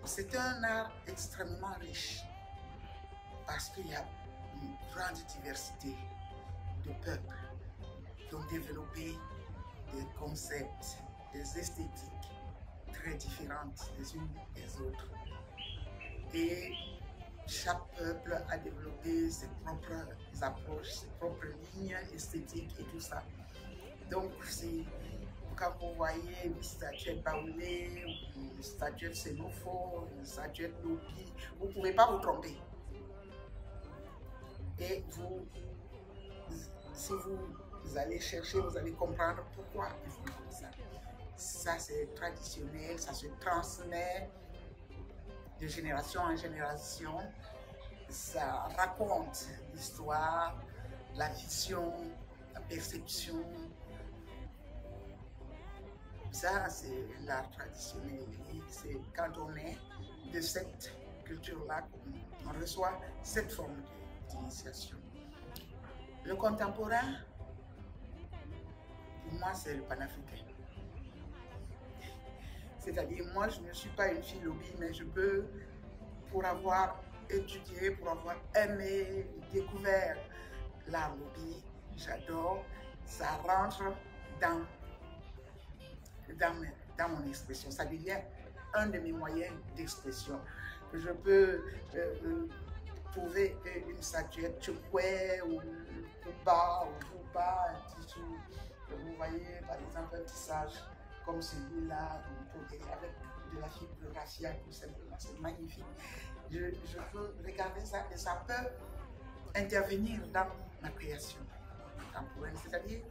C'est un art extrêmement riche parce qu'il y a une grande diversité de peuples qui ont développé des concepts, des esthétiques très différentes les unes des autres. Et chaque peuple a développé ses propres approches, ses propres lignes esthétiques et tout ça. Donc, quand vous voyez une statuette Baoulé, une statuette Sénophore, une statuette Lopi, vous ne pouvez pas vous tromper. Et vous, si vous allez chercher, vous allez comprendre pourquoi ils font comme ça. Ça, c'est traditionnel, ça se transmet de génération en génération. Ça raconte l'histoire, la vision, la perception. Ça, c'est l'art traditionnel. C'est quand on est de cette culture-là qu'on reçoit cette forme d'initiation. Le contemporain, pour moi, c'est le panafricain. C'est-à-dire, moi, je ne suis pas une fille lobby, mais je peux, pour avoir étudié, pour avoir aimé, découvert l'art lobby, j'adore, ça rentre dans mon expression. Ça devient un de mes moyens d'expression. Je peux trouver une statuette Chukwe ou Kuba ou Kuba, un tissu. Vous voyez, par exemple, un tissage comme celui-là, avec de la fibre raciale, tout simplement. C'est magnifique. Je peux regarder ça et ça peut intervenir dans ma création contemporaine. C'est-à-dire,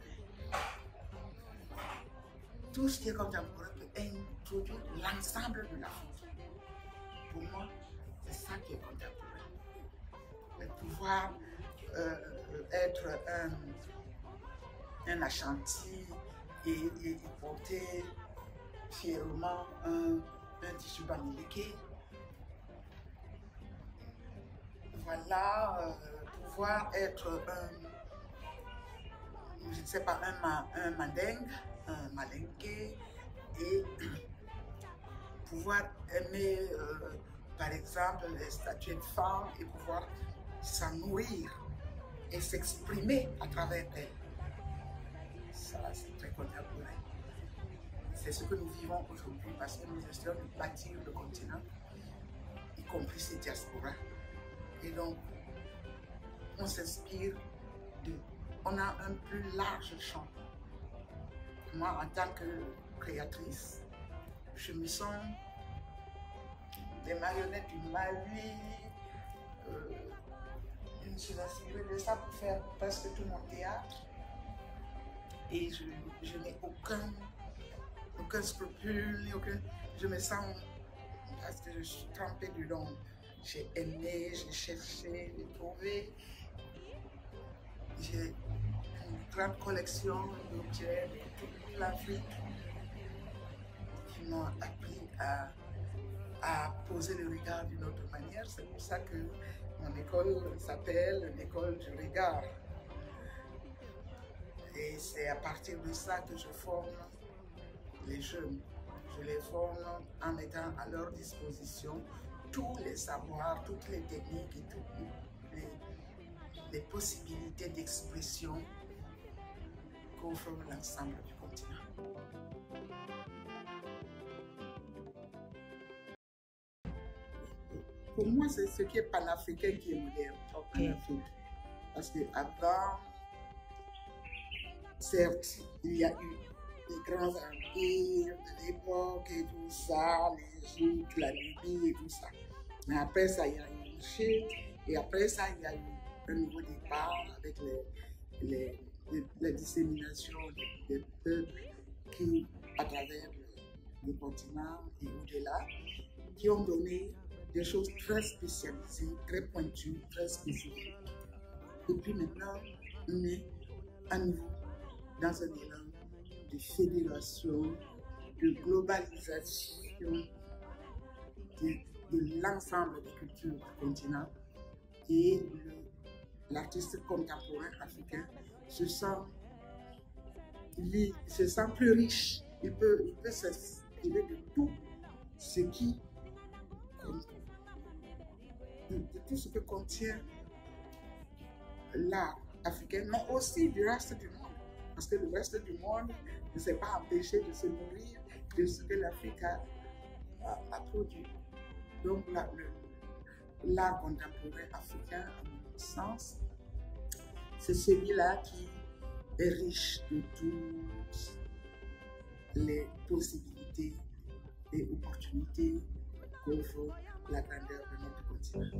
tout ce qui est contemporain peut introduire l'ensemble de la photo. Pour moi, c'est ça qui est contemporain. De pouvoir être un Ashanti et porter fièrement un tissu bamileke. Voilà, pouvoir être je ne sais pas, un mandingue, un malinké, et pouvoir aimer, par exemple, les statues de femmes et pouvoir s'en nourrir et s'exprimer à travers elles. Ça, c'est très contemporain. C'est ce que nous vivons aujourd'hui parce que nous essayons de bâtir le continent, y compris ces diasporas. Et donc, on s'inspire on a un plus large champ. Moi, en tant que créatrice, je me sens des marionnettes du Mali. Je me suis inspirée de ça pour faire presque tout mon théâtre. Et je n'ai aucun scrupule, je me sens, parce que je suis trempée dedans. J'ai aimé, j'ai cherché, j'ai trouvé. J'ai une grande collection d'objets de toute l'Afrique qui m'ont appris à poser le regard d'une autre manière. C'est pour ça que mon école s'appelle l'école du regard. Et c'est à partir de ça que je forme les jeunes. Je les forme en mettant à leur disposition tous les savoirs, toutes les techniques et toutes les possibilités d'expression qu'offre l'ensemble du continent. Pour moi, c'est ce qui est panafricain qui est moderne en Afrique. Parce qu'avant, certes, il y a eu des grands empires de l'époque et tout ça, l'Égypte, la Libye et tout ça. Mais après ça, il y a eu une chute et après ça, il y a eu un nouveau départ avec la dissémination des peuples qui, à travers le continent et au-delà, qui ont donné des choses très spécialisées, très pointues, très spécifiques. Et puis maintenant, on est à nouveau dans un élan de fédération, de globalisation de l'ensemble des cultures du continent. Et l'artiste contemporain africain se sent plus riche. Il peut s'inspirer de tout ce qui de tout ce que contient l'art africain, mais aussi du reste du monde. Parce que le reste du monde ne s'est pas empêché de se nourrir de ce que l'Afrique a produit. Donc, l'art contemporain africain, à mon sens, c'est celui-là qui est riche de toutes les possibilités et opportunités qu'offre la grandeur de notre continent.